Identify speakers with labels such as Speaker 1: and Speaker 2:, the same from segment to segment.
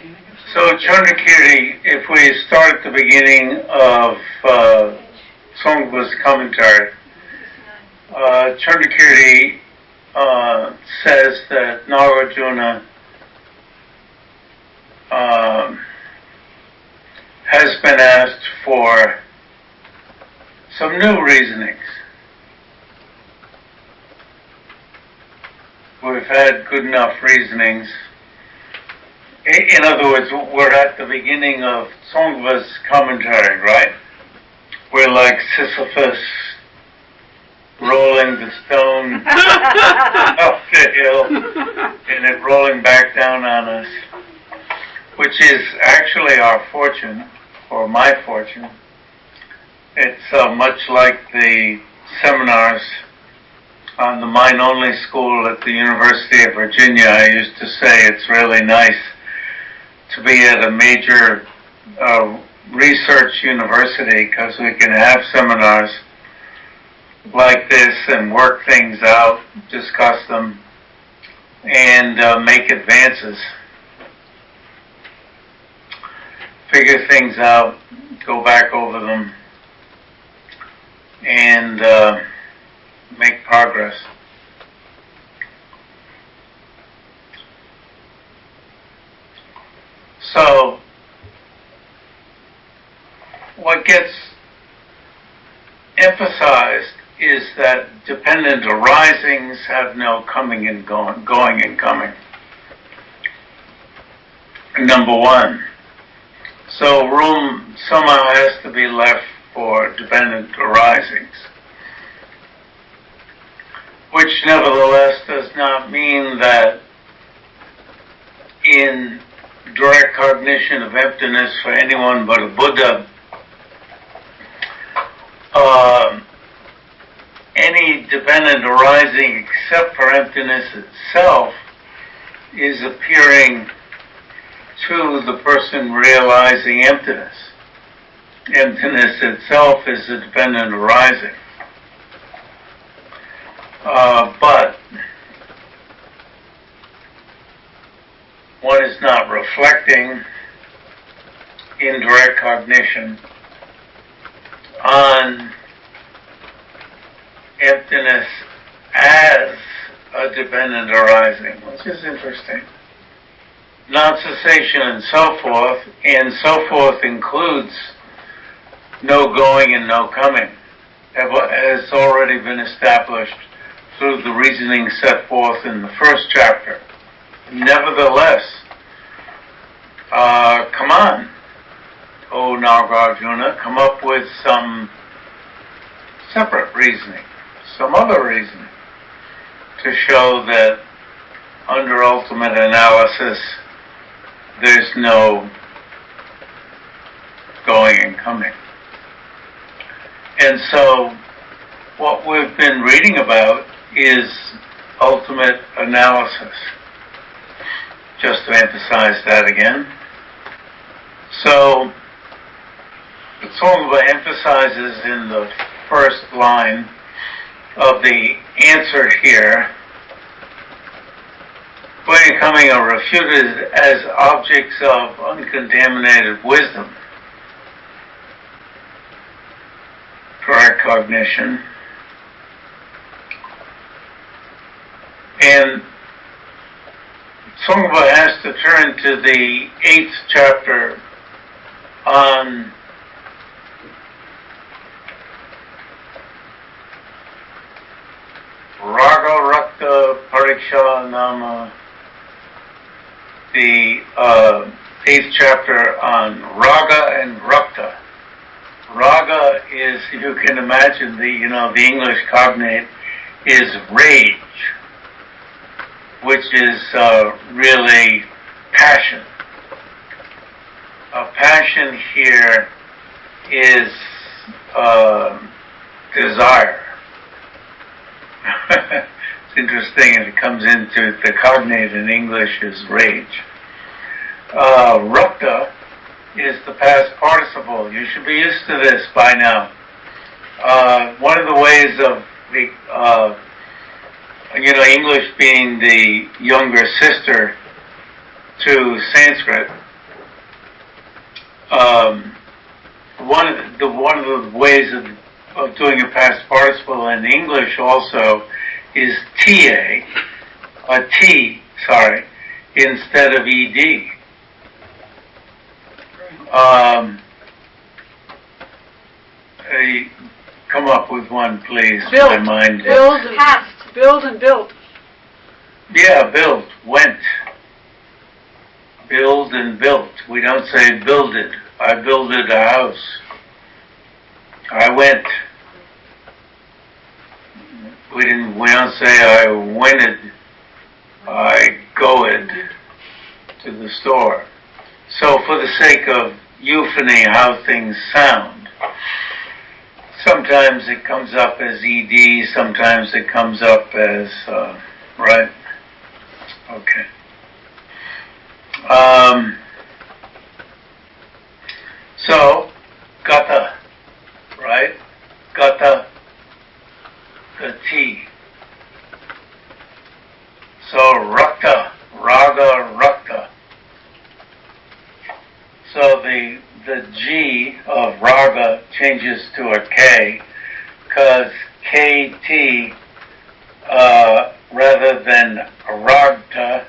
Speaker 1: So Chandrakīrti, if we start at the beginning of Tsongkhapa's commentary, Chandrakīrti says that Nāgārjuna has been asked for some new reasonings. We've had good enough reasonings. In other words, we're at the beginning of Tsongkhapa's commentary, right? We're like Sisyphus rolling the stone up the hill and it rolling back down on us, which is actually our fortune, or my fortune. It's much like the seminars on the mind-only school at the University of Virginia. I used to say it's really nice to be at a major research university because we can have seminars like this and work things out, discuss them, and make advances. Figure things out, go back over them, and make progress. So, what gets emphasized is that dependent arisings have no coming and going and coming. Number one. So room somehow has to be left for dependent arisings, which nevertheless does not mean that in direct cognition of emptiness for anyone but a Buddha, any dependent arising except for emptiness itself is appearing to the person realizing emptiness. Emptiness itself is a dependent arising. But one is not reflecting in direct cognition on emptiness as a dependent arising, which is interesting. Non-cessation and so forth includes no going and no coming, has already been established through the reasoning set forth in the first chapter. Nevertheless, come on, O Nāgārjuna, come up with some separate reasoning, some other reasoning, to show that under ultimate analysis there's no going and coming. And so what we've been reading about is ultimate analysis. Just to emphasize that again. So the Tsongkhapa emphasizes in the first line of the answer here, going and coming are refuted as objects of uncontaminated wisdom, direct cognition, and Tsongkhapa has to turn to the 8th chapter on Raga Rakta Pariksha Nama, the 8th chapter on Raga and Rakta. Raga is, you can imagine, the English cognate is rage, which is really passion. Passion here is desire. It's interesting, and it comes into the cognate in English is rage. Rukta is the past participle. You should be used to this by now. One of the ways of the English being the younger sister to Sanskrit, one of the ways of doing a past participle in English also is instead of ed. Come up with one, please.
Speaker 2: Built.
Speaker 1: My mind.
Speaker 2: Build and past. Build and built.
Speaker 1: Yeah, built. Went. Build and built. We don't say builded. I builded a house. I went. We don't say I wented. I goed to the store. So for the sake of euphony, how things sound, sometimes it comes up as ed, sometimes it comes up as, right? Okay. So, gata, right? Gata, the T. So, rakta, raga, rakta. So the G of raga changes to a K, because KT, rather than ragta,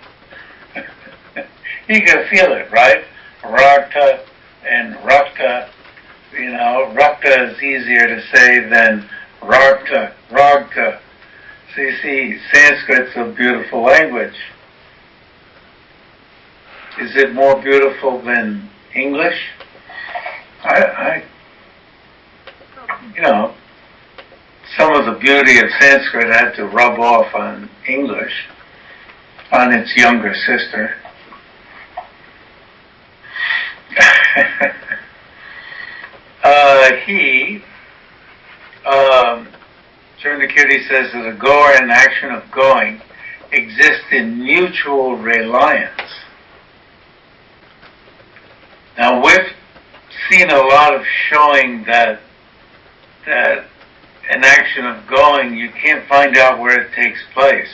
Speaker 1: you can feel it, right? Ragta and rakta, rakta is easier to say than ragta, ragta. So you see, Sanskrit's a beautiful language. Is it more beautiful than English? Some of the beauty of Sanskrit had to rub off on English, on its younger sister. Chandrakīrti says that a goer and action of going exist in mutual reliance. Now we've seen a lot of showing that an action of going, you can't find out where it takes place.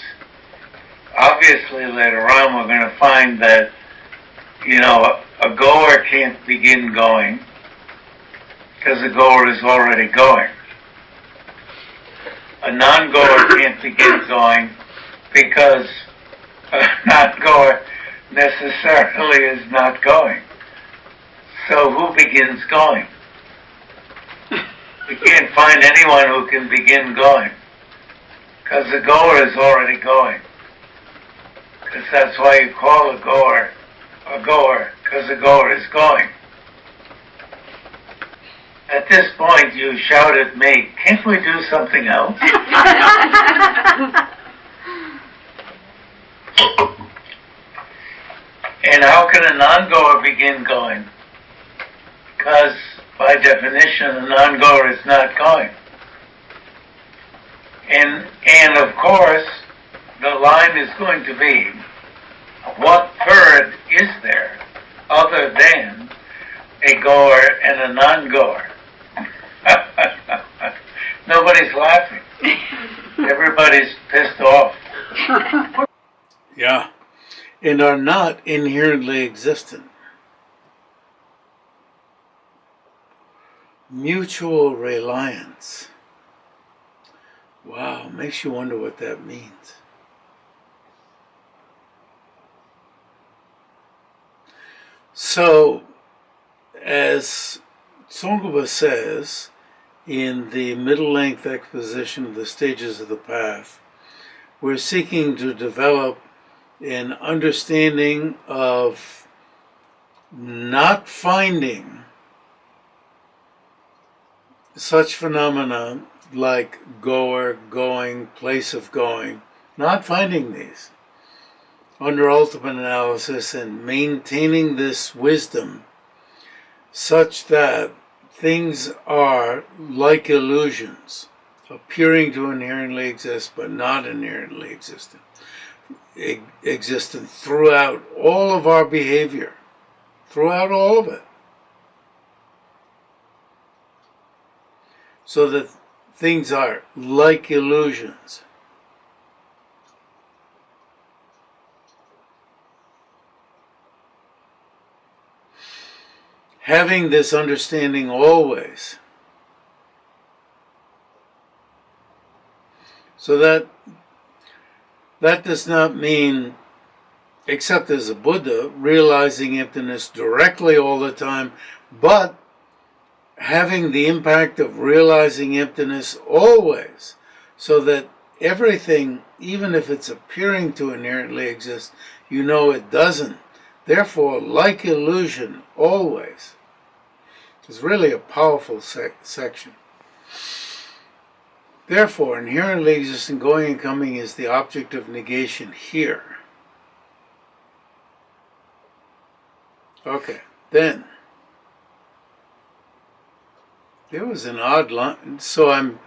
Speaker 1: Obviously later on we're going to find that, a goer can't begin going because the goer is already going. A non-goer can't begin going because a non-goer necessarily is not going. So who begins going? You can't find anyone who can begin going, because the goer is already going. Because that's why you call a goer, because the goer is going. At this point you shout at me, can't we do something else? And how can a non-goer begin going? Because by definition a non-goer is not going. And of course the line is going to be, what third is there other than a goer and a non-goer? Nobody's laughing. Everybody's pissed off. Yeah, and are not inherently existent. Mutual reliance. Wow, makes you wonder what that means. So, as Tsongkhapa says in the middle-length exposition of the stages of the path, we're seeking to develop an understanding of not finding such phenomena like goer, going, place of going, not finding these under ultimate analysis, and maintaining this wisdom such that things are like illusions, appearing to inherently exist but not inherently existent throughout all of our behavior, throughout all of it. So that things are like illusions.
Speaker 3: having this understanding always. So that does not mean, except as a Buddha, realizing emptiness directly all the time, but having the impact of realizing emptiness always, so that everything, even if it's appearing to inherently exist, you know it doesn't. Therefore, like illusion, always. It's really a powerful section. Therefore, inherently existing going and coming is the object of negation here. Okay, then. There was an odd line, so I'm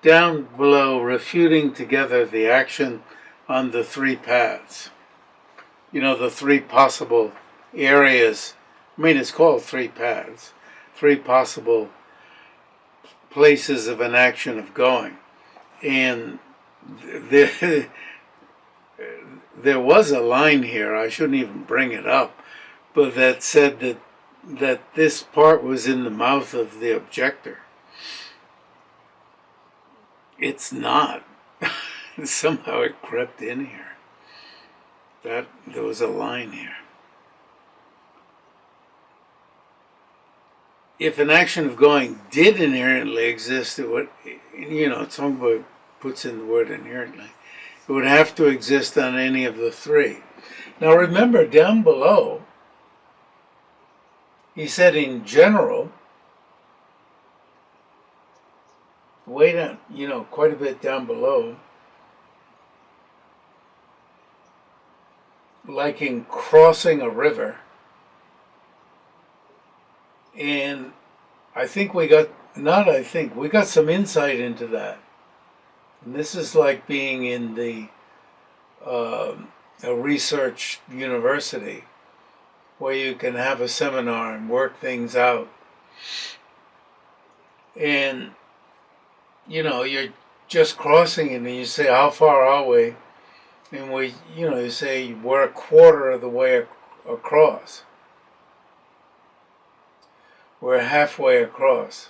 Speaker 3: down below refuting together the action on the three paths. You know, the three possible areas. I mean, it's called three paths. Three possible places of an action of going. And there was a line here, I shouldn't even bring it up, but that said that this part was in the mouth of the objector. It's not. Somehow it crept in here. That there was a line here. If an action of going did inherently exist, it would, Tsongpa puts in the word inherently, it would have to exist on any of the three. Now remember, down below, he said in general, way down, quite a bit down below, like in crossing a river. And we got some insight into that. And this is like being in a research university where you can have a seminar and work things out. And, you're just crossing it and you say, how far are we? And you say, we're a quarter of the way across. We're halfway across.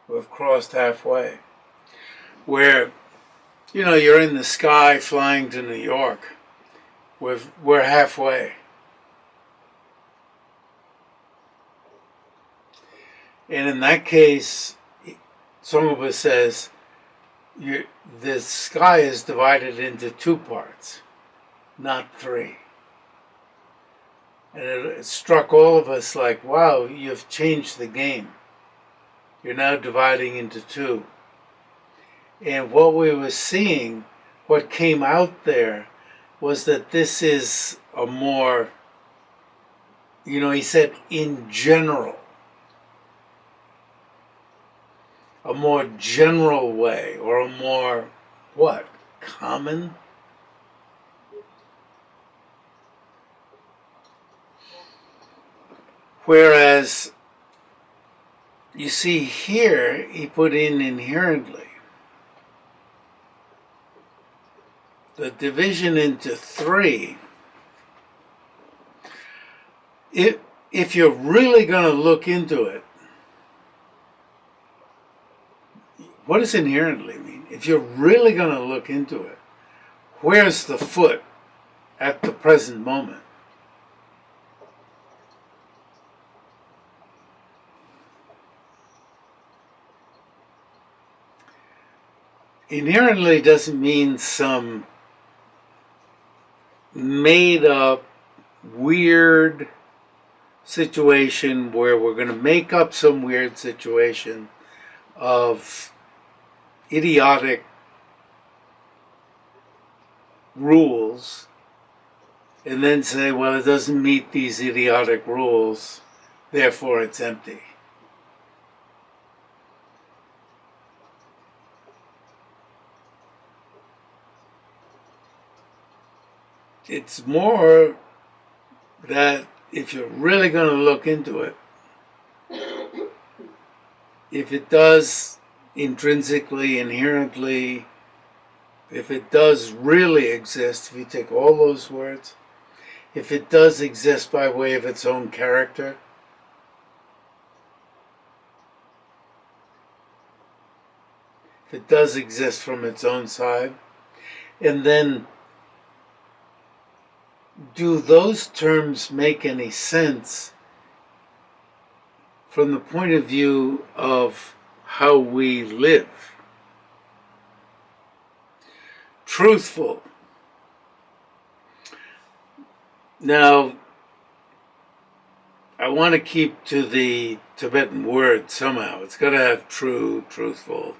Speaker 3: We've crossed halfway. Where, you're in the sky flying to New York. We're halfway. And in that case, Tsongpa says, the sky is divided into two parts, not three. And it struck all of us like, wow, you've changed the game. You're now dividing into two. And what we were seeing, what came out there, was that this is a more, he said in general, a more general way, or a more, common? Whereas, you see here, he put in inherently. The division into three, if you're really going to look into it, what does inherently mean? If you're really going to look into it, where's the foot at the present moment? Inherently doesn't mean some made up, weird situation where we're going to make up some weird situation of idiotic rules and then say, well, it doesn't meet these idiotic rules, therefore it's empty. It's more that if you're really going to look into it, if it does intrinsically, inherently, if it does really exist, if you take all those words, if it does exist by way of its own character, if it does exist from its own side, and then do those terms make any sense from the point of view of how we live? Truthful. Now, I want to keep to the Tibetan word somehow. It's got to have true, truthful.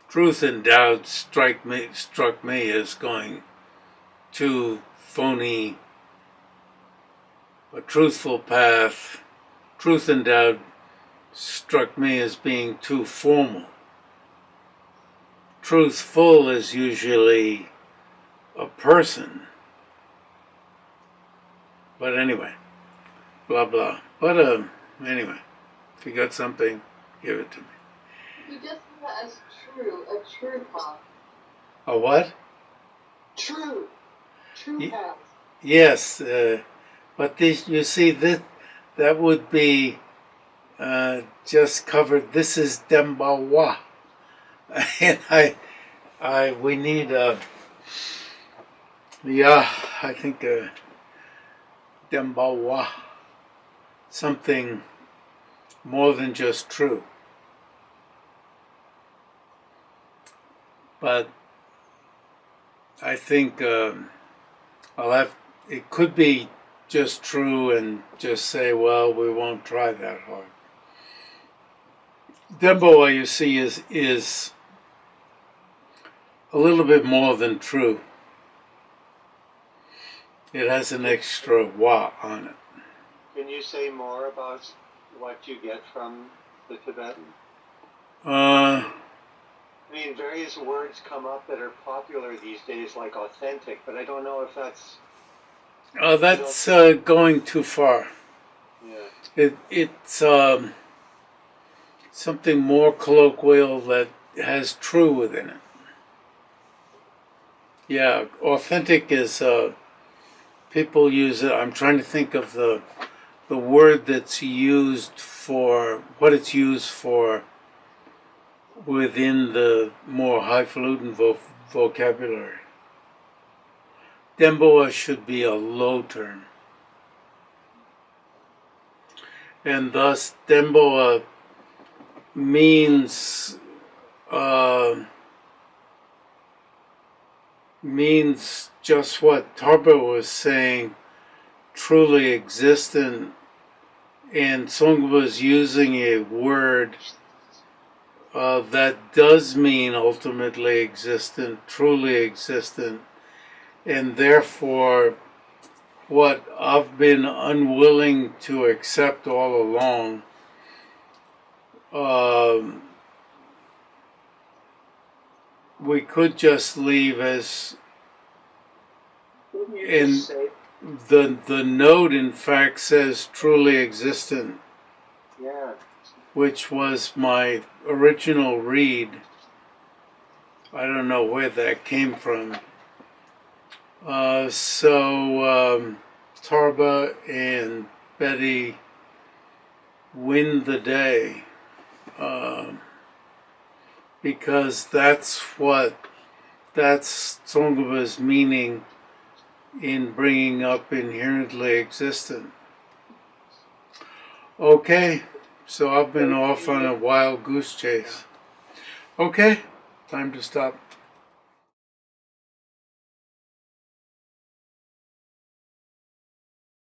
Speaker 3: Truth and doubt struck me as going too phony. A truthful path, truth and doubt struck me as being too formal. Truthful is usually a person. But anyway, blah blah. But anyway, if you got something, give it to me.
Speaker 4: You just as true, a true path.
Speaker 3: A what?
Speaker 4: True path.
Speaker 3: Yes, but this, you see, that would be just covered. This is Dembawa, and we need I think Dembawa, something more than just true. But I think it could be just true and just say, well, we won't try that hard. Demboa, you see, is a little bit more than true. It has an extra wa on it.
Speaker 5: Can you say more about what you get from the Tibetan? I mean, various words come up that are popular these days, like authentic, but I don't know if that's...
Speaker 3: That's going too far.
Speaker 5: Yeah.
Speaker 3: It's something more colloquial that has true within it. Yeah, authentic is, people use it, I'm trying to think of the word that's used for, what it's used for within the more highfalutin vocabulary. Demboa should be a low term. And thus, Demboa means just what Tarba was saying, truly existent, and Tsongkhapa was using a word that does mean ultimately existent, truly existent, and therefore what I've been unwilling to accept all along, we could just leave as, in the note in fact says truly existent,
Speaker 5: Yeah.
Speaker 3: which was my original read. I don't know where that came from. Tarba and Betty win the day, because that's Tsongkhapa's meaning in bringing up inherently existent. Okay, so I've been off on a wild goose chase. Okay, time to stop.